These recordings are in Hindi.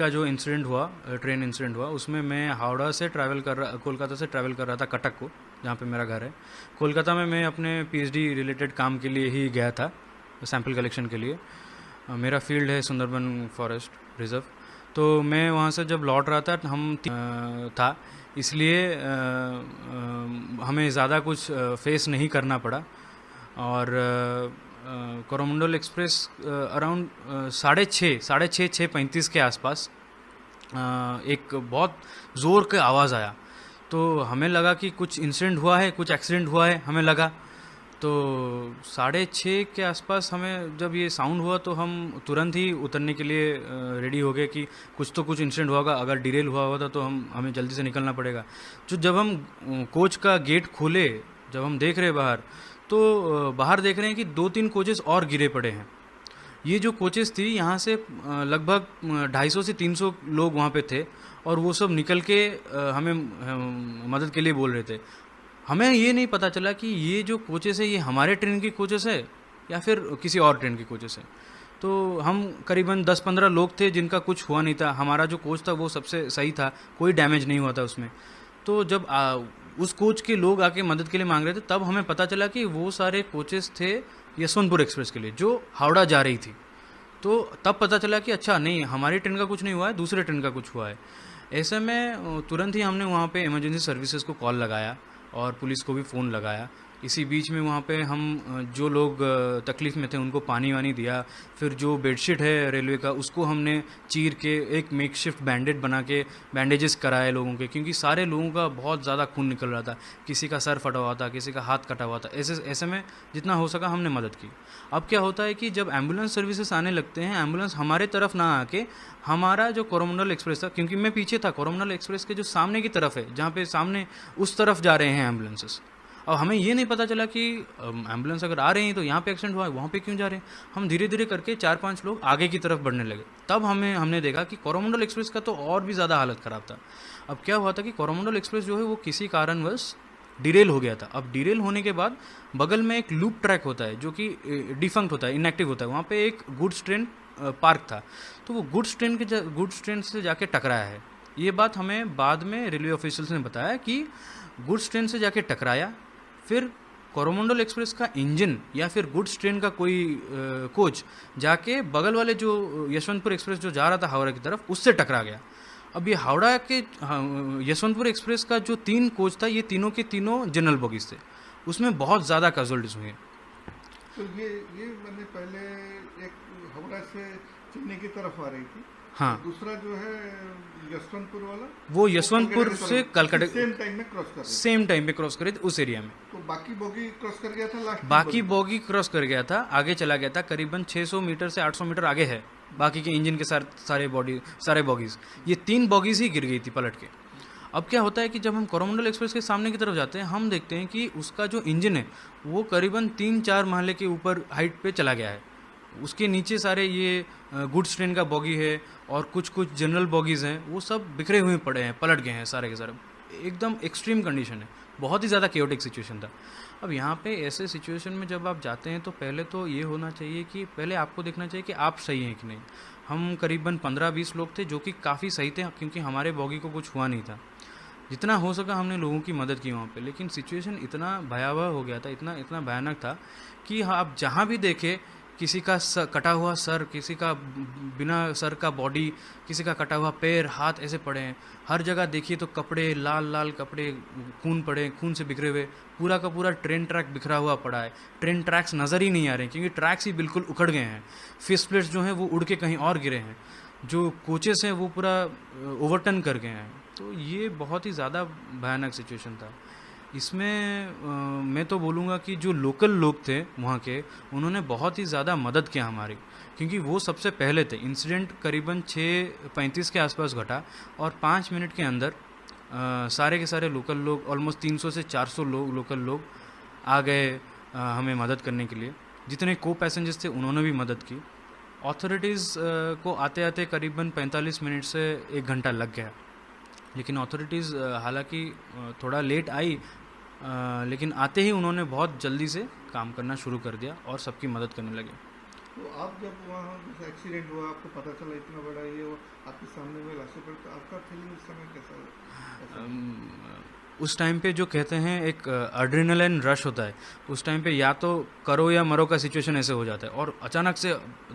का जो इंसिडेंट हुआ, ट्रेन इंसिडेंट हुआ, उसमें मैं कोलकाता से ट्रैवल कर रहा था कटक को, जहाँ पे मेरा घर है। कोलकाता में मैं अपने पीएचडी रिलेटेड काम के लिए ही गया था, सैंपल कलेक्शन के लिए। मेरा फील्ड है सुंदरबन फॉरेस्ट रिजर्व। तो मैं वहाँ से जब लौट रहा था था, इसलिए हमें ज़्यादा कुछ फेस नहीं करना पड़ा। और कोरोमंडल एक्सप्रेस अराउंड 6:35 के आसपास एक बहुत ज़ोर का आवाज़ आया। तो हमें लगा कि कुछ इंसिडेंट हुआ है, कुछ एक्सीडेंट हुआ है, हमें लगा। तो 6:30 के आसपास हमें जब ये साउंड हुआ तो हम तुरंत ही उतरने के लिए रेडी हो गए कि कुछ इंसिडेंट हुआ, अगर डिरेल हुआ होता तो हमें जल्दी से निकलना पड़ेगा। जब हम कोच का गेट खोले, जब हम देख रहे बाहर, तो बाहर देख रहे हैं कि 2-3 कोचेस और गिरे पड़े हैं। ये जो कोचेस थी, यहाँ से लगभग 250 से 300 लोग वहाँ पे थे, और वो सब निकल के हमें मदद के लिए बोल रहे थे। हमें ये नहीं पता चला कि ये जो कोचेस है ये हमारे ट्रेन की कोचेस है या फिर किसी और ट्रेन की कोचेस है। तो हम करीबन 10-15 लोग थे जिनका कुछ हुआ नहीं था। हमारा जो कोच था वो सबसे सही था, कोई डैमेज नहीं हुआ था उसमें। तो जब उस कोच के लोग आके मदद के लिए मांग रहे थे, तब हमें पता चला कि वो सारे कोचेस थे यशवंतपुर एक्सप्रेस के लिए, जो हावड़ा जा रही थी। तो तब पता चला कि अच्छा नहीं, हमारी ट्रेन का कुछ नहीं हुआ है, दूसरे ट्रेन का कुछ हुआ है। ऐसे में तुरंत ही हमने वहाँ पे इमरजेंसी सर्विसेज को कॉल लगाया और पुलिस को भी फ़ोन लगाया। इसी बीच में वहाँ पे हम जो लोग तकलीफ़ में थे उनको पानी वानी दिया। फिर जो बेडशीट है रेलवे का, उसको हमने चीर के एक मेकशिफ्ट बैंडेड बना के बैंडेजेस कराए लोगों के, क्योंकि सारे लोगों का बहुत ज़्यादा खून निकल रहा था। किसी का सर फटा हुआ था, किसी का हाथ कटा हुआ था। ऐसे में जितना हो सका हमने मदद की। अब क्या होता है कि जब एम्बुलेंस सर्विसेज आने लगते हैं, एम्बुलेंस हमारे तरफ ना आके हमारा जो कोरोमंडल एक्सप्रेस था, क्योंकि मैं पीछे था, कोरोमंडल एक्सप्रेस के जो सामने की तरफ है, जहाँ पे सामने उस तरफ जा रहे हैं एम्बुलेंसेस। अब हमें ये नहीं पता चला कि एम्बुलेंस अगर आ रही हैं तो यहाँ पे एक्सीडेंट हुआ है, वहाँ पे क्यों जा रहे हैं। हम धीरे धीरे करके 4-5 लोग आगे की तरफ बढ़ने लगे। तब हमने देखा कि कोरोमंडल एक्सप्रेस का तो और भी ज़्यादा हालत ख़राब था। अब क्या हुआ था कि कोरोमंडल एक्सप्रेस जो है वो किसी कारणवश डिरेल हो गया था। अब डिरेल होने के बाद बगल में एक लूप ट्रैक होता है जो कि डिफंक्ट होता है, इनएक्टिव होता है। वहाँ पे एक गुड्स ट्रेन पार्क था, तो वो गुड्स ट्रेन से जाके टकराया है। ये बात हमें बाद में रेलवे ऑफिशियल्स ने बताया कि गुड्स ट्रेन से जाके टकराया, फिर कोरोमंडल एक्सप्रेस का इंजन या फिर गुड्स ट्रेन का कोई कोच जाके बगल वाले जो यशवंतपुर एक्सप्रेस जो जा रहा था हावड़ा की तरफ, उससे टकरा गया। अब ये हावड़ा के यशवंतपुर एक्सप्रेस का जो 3 कोच था, ये तीनों के तीनों जनरल बोगीज थे। उसमें बहुत ज़्यादा कैजुअलिटीज हुई। तो ये मैंने पहले एक हावड़ा से चेन्नई की तरफ आ रही थी। हाँ, दूसरा जो है यशवंतपुर वाला, वो यशवंतपुर से कलकत्ता सेम टाइम में क्रॉस कर रही थी। सेम टाइम पे क्रॉस करे थे उस एरिया में। तो बाकी बोगी क्रॉस कर गया था, लास्ट बाकी बोगी क्रॉस कर गया था, आगे चला गया था, करीबन 600 मीटर से 800 मीटर आगे है बाकी के इंजन के सारे बॉगीज। ये 3 बॉगीज ही गिर गई थी पलट के। अब क्या होता है कि जब हम कोरोमंडल एक्सप्रेस के सामने की तरफ जाते हैं, हम देखते हैं कि उसका जो इंजन है वो करीबन 3-4 महले के ऊपर हाइट पे चला गया है। उसके नीचे सारे ये गुड्स ट्रेन का बॉगी है और कुछ जनरल बॉगीज़ हैं, वो सब बिखरे हुए पड़े हैं, पलट गए हैं सारे के सारे। एकदम एक्सट्रीम कंडीशन है, बहुत ही ज़्यादा केओटिक सिचुएशन था। अब यहाँ पे ऐसे सिचुएशन में जब आप जाते हैं तो पहले तो ये होना चाहिए कि पहले आपको देखना चाहिए कि आप सही हैं कि नहीं। हम करीबन 15-20 लोग थे जो कि काफ़ी सही थे, क्योंकि हमारे बॉगी को कुछ हुआ नहीं था। जितना हो सका हमने लोगों की मदद की वहाँ पे, लेकिन सिचुएशन इतना भयावह हो गया था, इतना भयानक था कि आप जहाँ भी देखे किसी का कटा हुआ सर, किसी का बिना सर का बॉडी, किसी का कटा हुआ पैर हाथ ऐसे पड़े हैं। हर जगह देखिए तो कपड़े लाल कपड़े, खून पड़े, खून से बिखरे हुए, पूरा का पूरा ट्रेन ट्रैक बिखरा हुआ पड़ा है। ट्रेन ट्रैक्स नज़र ही नहीं आ रहे हैं, क्योंकि ट्रैक्स ही बिल्कुल उखड़ गए हैं। फेस प्लेट्स जो हैं वो उड़ के कहीं और गिरे हैं। जो कोचेस हैं वो पूरा ओवरटर्न कर गए हैं। तो ये बहुत ही ज़्यादा भयानक सिचुएशन था। इसमें मैं तो बोलूँगा कि जो लोकल लोग थे वहाँ के, उन्होंने बहुत ही ज़्यादा मदद किया हमारी, क्योंकि वो सबसे पहले थे। इंसिडेंट करीबन 6:35 के आसपास घटा और 5 मिनट के अंदर सारे के सारे लोकल लोग, ऑलमोस्ट 300 से 400 लोकल लोग आ गए हमें मदद करने के लिए। जितने को पैसेंजर्स थे उन्होंने भी मदद की। अथॉरिटीज़ को आते आते करीबन 45 मिनट से 1 घंटा लग गया, लेकिन अथॉरिटीज़ हालांकि थोड़ा लेट आई, लेकिन आते ही उन्होंने बहुत जल्दी से काम करना शुरू कर दिया और सबकी मदद करने लगे। तो आप जब वहाँ जैसे एक्सीडेंट हुआ, आपको पता चला इतना बड़ा ये वो आपके सामने में लाशों पर, तो आपका फीलिंग उस समय कैसा उस टाइम पे जो कहते हैं एक एड्रेनलिन रश होता है, उस टाइम पे या तो करो या मरो का सिचुएशन ऐसे हो जाता है और अचानक से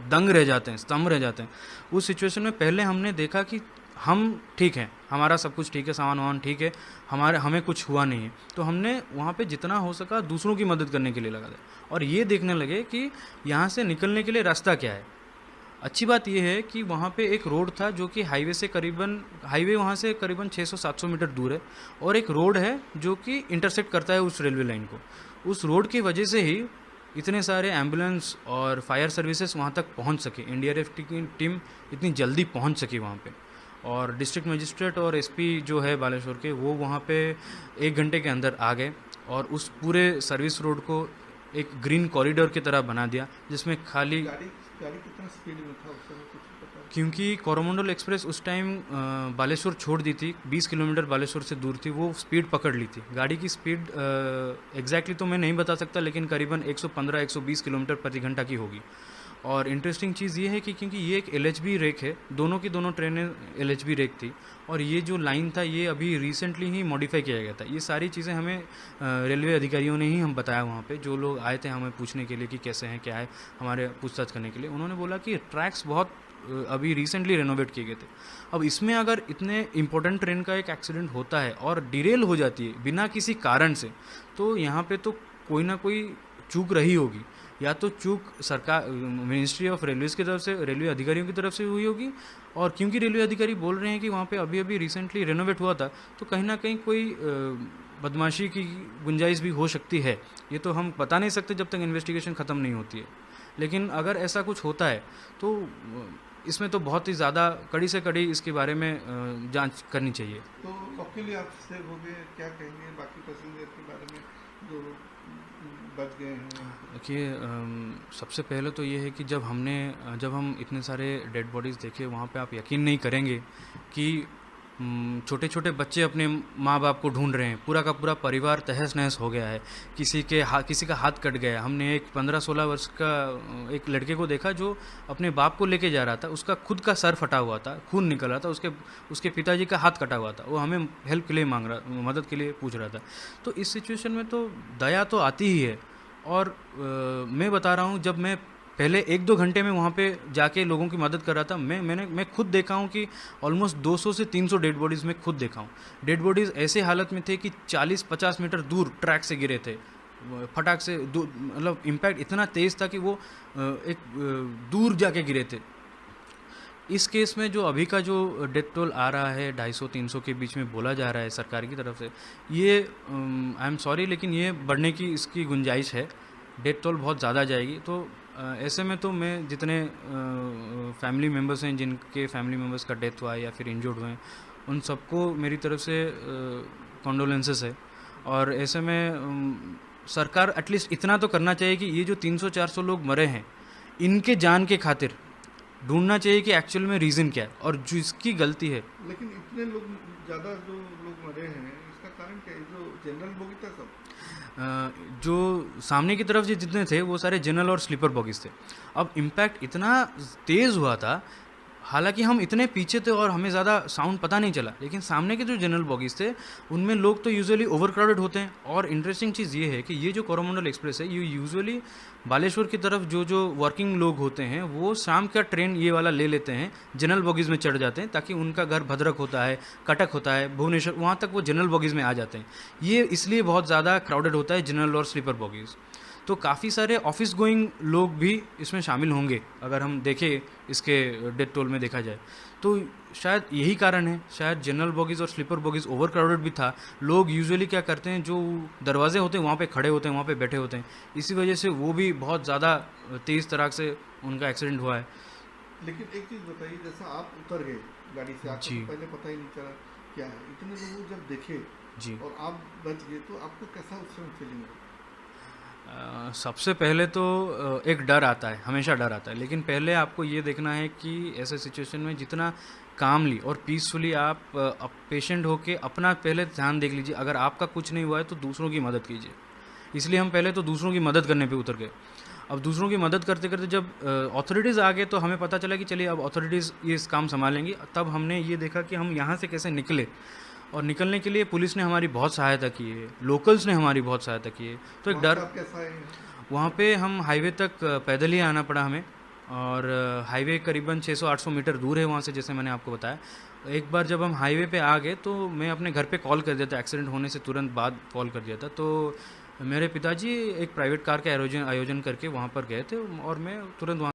दंग रह जाते हैं, स्तंभ रह जाते हैं। उस सिचुएशन में पहले हमने देखा कि हम ठीक हैं, हमारा सब कुछ ठीक है, सामान वामान ठीक है, हमें कुछ हुआ नहीं है, तो हमने वहाँ पे जितना हो सका दूसरों की मदद करने के लिए लगा दिया और ये देखने लगे कि यहाँ से निकलने के लिए रास्ता क्या है। अच्छी बात यह है कि वहाँ पे एक रोड था जो कि हाईवे वहाँ से करीबन 600-700 मीटर दूर है और एक रोड है जो कि इंटरसेक्ट करता है उस रेलवे लाइन को। उस रोड की वजह से ही इतने सारे एम्बुलेंस और फायर सर्विसेज वहाँ तक पहुँच सके, एनडीआरएफ की टीम इतनी जल्दी पहुँच सकी वहाँ पे। और डिस्ट्रिक्ट मजिस्ट्रेट और एसपी जो है बालेश्वर के, वो वहाँ पे 1 घंटे के अंदर आ गए और उस पूरे सर्विस रोड को एक ग्रीन कॉरिडोर की तरह बना दिया, जिसमें खाली गाड़ी कितना स्पीड में था उस समय, कुछ पता है? क्योंकि कोरोमंडल एक्सप्रेस उस टाइम बालेश्वर छोड़ दी थी, 20 किलोमीटर बालेश्वर से दूर थी, वो स्पीड पकड़ ली थी। गाड़ी की स्पीड एग्जैक्टली तो मैं नहीं बता सकता, लेकिन करीबन 115-120 किलोमीटर प्रति घंटा की होगी। और इंटरेस्टिंग चीज़ ये है कि क्योंकि ये एक एलएचबी रेक है, दोनों की दोनों ट्रेनें एलएचबी रेक थी और ये जो लाइन था ये अभी रिसेंटली ही मॉडिफाई किया गया था। ये सारी चीज़ें हमें रेलवे अधिकारियों ने ही हम बताया वहाँ पे, जो लोग आए थे हमें पूछने के लिए कि कैसे हैं क्या है, हमारे पूछताछ करने के लिए। उन्होंने बोला कि ट्रैक्स बहुत अभी रिसेंटली रेनोवेट किए गए थे। अब इसमें अगर इतने इंपॉर्टेंट ट्रेन का एक एक्सीडेंट होता है और डिरेल हो जाती है बिना किसी कारण से, तो यहाँ पे तो कोई ना कोई चूक रही होगी। या तो चूक सरकार, मिनिस्ट्री ऑफ रेलवेज की तरफ से, रेलवे अधिकारियों की तरफ से हुई होगी, और क्योंकि रेलवे अधिकारी बोल रहे हैं कि वहाँ पे अभी अभी रिसेंटली रेनोवेट हुआ था, तो कहीं ना कहीं कोई बदमाशी की गुंजाइश भी हो सकती है। ये तो हम बता नहीं सकते जब तक इन्वेस्टिगेशन ख़त्म नहीं होती है, लेकिन अगर ऐसा कुछ होता है तो इसमें तो बहुत ही ज़्यादा कड़ी से कड़ी इसके बारे में जांच करनी चाहिए। तो वकील आपसे हो गए, क्या कहेंगे बाकी पैसेंजर के बारे में जो बच गए हैं? देखिए, सबसे पहले तो ये है कि जब हम इतने सारे डेड बॉडीज़ देखे वहाँ पे, आप यकीन नहीं करेंगे कि छोटे छोटे बच्चे अपने माँ बाप को ढूंढ रहे हैं, पूरा का पूरा परिवार तहस नहस हो गया है, किसी का हाथ कट गया। हमने एक 15-16 वर्ष का एक लड़के को देखा जो अपने बाप को लेके जा रहा था, उसका खुद का सर फटा हुआ था, खून निकल रहा था, उसके पिताजी का हाथ कटा हुआ था, वो हमें हेल्प के लिए मदद के लिए पूछ रहा था। तो इस सिचुएशन में तो दया तो आती ही है। और मैं बता रहा हूँ, जब मैं पहले 1-2 घंटे में वहाँ पे जाके लोगों की मदद कर रहा था, मैं खुद देखा हूँ कि ऑलमोस्ट 200 से 300 डेड बॉडीज़ में खुद देखा हूँ। डेड बॉडीज़ ऐसे हालत में थे कि 40-50 मीटर दूर ट्रैक से गिरे थे, फटाक से, मतलब इम्पैक्ट इतना तेज़ था कि वो दूर जाके गिरे थे। इस केस में जो अभी का जो डेथ टोल आ रहा है 250-300 के बीच में बोला जा रहा है सरकार की तरफ से, ये आई एम सॉरी लेकिन ये बढ़ने की इसकी गुंजाइश है, डेथ टोल बहुत ज़्यादा जाएगी। तो ऐसे में तो मैं जितने फैमिली मेम्बर्स हैं जिनके फैमिली मेम्बर्स का डेथ हुआ है या फिर इंजर्ड हुए हैं, उन सबको मेरी तरफ से कॉन्डोलेंसेस है। और ऐसे में सरकार एटलीस्ट इतना तो करना चाहिए कि ये जो 300-400 लोग मरे हैं, इनके जान के खातिर ढूंढना चाहिए कि एक्चुअल में रीज़न क्या है और जिसकी गलती है। लेकिन इतने लोग, ज़्यादा जो लोग मरे हैं, इसका कारण क्या है? जो जनरल बोगी था सब, जो सामने की तरफ जितने थे वो सारे जनरल और स्लीपर बॉगीज थे। अब इम्पैक्ट इतना तेज़ हुआ था, हालांकि हम इतने पीछे थे और हमें ज़्यादा साउंड पता नहीं चला, लेकिन सामने के जो जनरल बॉगीज थे उनमें लोग तो यूजुअली ओवर क्राउडेड होते हैं। और इंटरेस्टिंग चीज़ ये है कि ये जो कोरोमंडल एक्सप्रेस है, ये यूजुअली बालेश्वर की तरफ जो वर्किंग लोग होते हैं वो शाम का ट्रेन ये वाला ले लेते हैं, जनरल बॉगीज़ में चढ़ जाते हैं, ताकि उनका घर भद्रक होता है, कटक होता है, भुवनेश्वर, वहाँ तक वो जनरल बॉगीज़ में आ जाते हैं। ये इसलिए बहुत ज़्यादा क्राउडेड होता है जनरल और स्लीपर बॉगीज़। तो काफ़ी सारे ऑफिस गोइंग लोग भी इसमें शामिल होंगे अगर हम देखें इसके डेथ टोल में देखा जाए तो। शायद यही कारण है, शायद जनरल बॉगीज़ और स्लीपर बॉगीज़ ओवर क्राउडेड भी था। लोग यूजुअली क्या करते हैं, जो दरवाजे होते हैं वहाँ पे खड़े होते हैं, वहाँ पे बैठे होते हैं, इसी वजह से वो भी बहुत ज़्यादा तेज़ तरह से उनका एक्सीडेंट हुआ है। लेकिन एक चीज़ बताइए, जैसा आप उतर गए गाड़ी से, आपको जी तो पहले पता ही नहीं चला क्या है, इतने लोग जब देखे जी। और आप बच गए, तो आपको कैसा उस समय फीलिंग है? सबसे पहले तो एक डर आता है, हमेशा डर आता है, लेकिन पहले आपको ये देखना है कि ऐसे सिचुएशन में जितना कामली और पीसफुली आप पेशेंट होके अपना पहले ध्यान देख लीजिए। अगर आपका कुछ नहीं हुआ है तो दूसरों की मदद कीजिए, इसलिए हम पहले तो दूसरों की मदद करने पे उतर गए। अब दूसरों की मदद करते करते जब अथॉरिटीज़ आ गए तो हमें पता चला कि चलिए अब अथॉरिटीज़ ये इस काम संभालेंगी। तब हमने ये देखा कि हम यहाँ से कैसे निकले, और निकलने के लिए पुलिस ने हमारी बहुत सहायता की है, लोकल्स ने हमारी बहुत सहायता की है। तो एक वहाँ डर, से आप कैसा है? वहाँ पे हम हाईवे तक पैदल ही आना पड़ा हमें, और हाईवे करीबन 600-800 मीटर दूर है वहाँ से, जैसे मैंने आपको बताया। एक बार जब हम हाईवे पे आ गए तो मैं अपने घर पे कॉल कर दिया था, एक्सीडेंट होने से तुरंत बाद कॉल कर दिया था। तो मेरे पिताजी एक प्राइवेट कार का आयोजन करके वहाँ पर गए थे, और मैं तुरंत वहाँ